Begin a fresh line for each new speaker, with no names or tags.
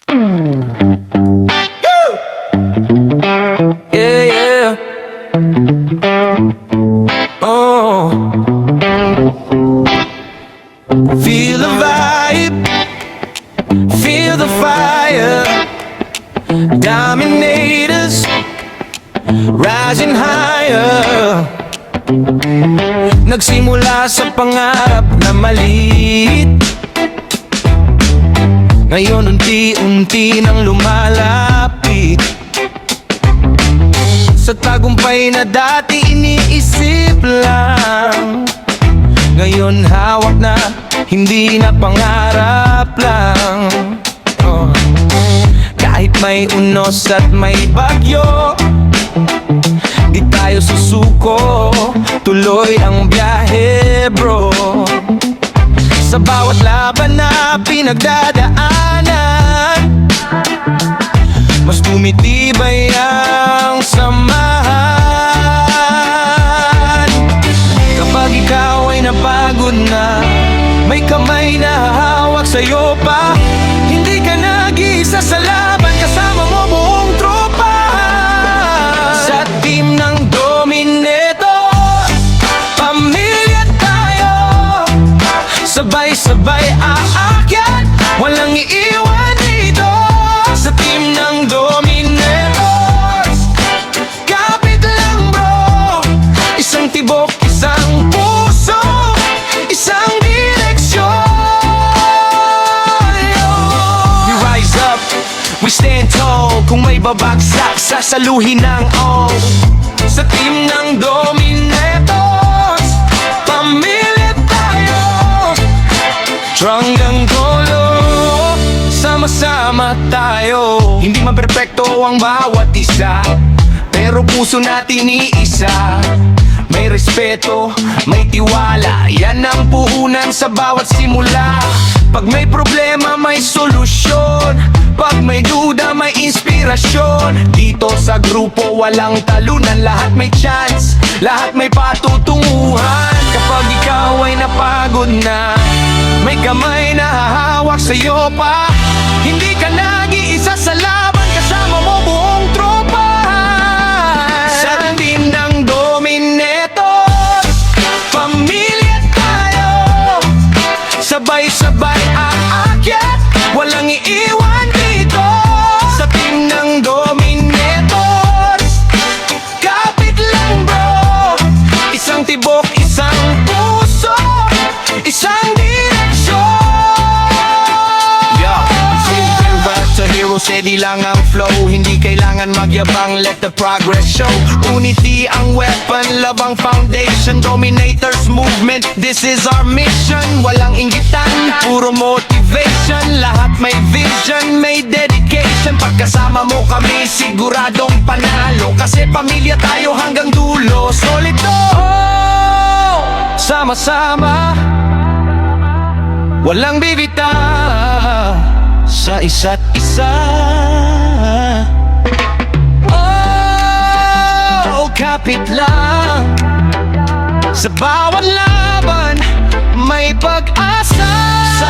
Yeah, yeah. Oh. Feel the vibe, feel the fire. Dominators rising higher. Nagsimula sa pangarap na maliit, ngayon unti-unti nang lumalapit. Sa tagumpay na dati iniisip lang, ngayon hawak na, hindi na pangarap lang. Oh. Kahit may unos at may bagyo, di tayo susuko, tuloy ang biyahe bro. Sa bawat laban na pinagdadaanan, mas tumitibay ang samahan. Kapag ikaw ay napagod na, may kamay na hahawak sa'yo pa. Hindi ka nag-iisa sa laban, kasama mo buong tropa. Sa team ng Dominator, pamilya tayo. Sabay-sabay aakyat, walang iiwan dito. Sa team ng Dominators, kapit lang bro. Isang tibok, isang puso, isang direksyon. We rise up, we stand tall. Kung may babagsak, sasaluhin ng all. Sa team ng Dominators, pamilya tayo. Strong ang dulo, sama-sama tayo. Hindi man perpekto ang bawat isa, pero puso natin iisa. May respeto, may tiwala, yan ang puhunan sa bawat simula. Pag may problema, may solusyon. Pag may duda, may inspirasyon. Dito sa grupo, walang talunan. Lahat may chance, lahat may patutunguhan. Kapag ikaw ay napagod na, may kamay na hahawak sa'yo pa. Hindi ka nag-iisa sa laban, kasama mo buong tropa. Sa team ng Dominators, pamilya tayo. Sabay-sabay aakyat, walang iiwan dito. Sa team ng Dominators, kapit lang bro. Isang tibok, isang puso, isang direksyon. Sa hero, steady lang ang flow. Hindi kailangan magyabang, let the progress show. Unity ang weapon, love ang foundation. Dominators movement, this is our mission. Walang inggitan, puro motivation. Lahat may vision, may dedication. Pagkasama mo kami, siguradong panalo. Kasi pamilya tayo hanggang dulo. Solid to, oh, sama-sama, walang bibitaw sa isa't isa. Oh, kapit lang, sa bawat laban may pag-asa. Sa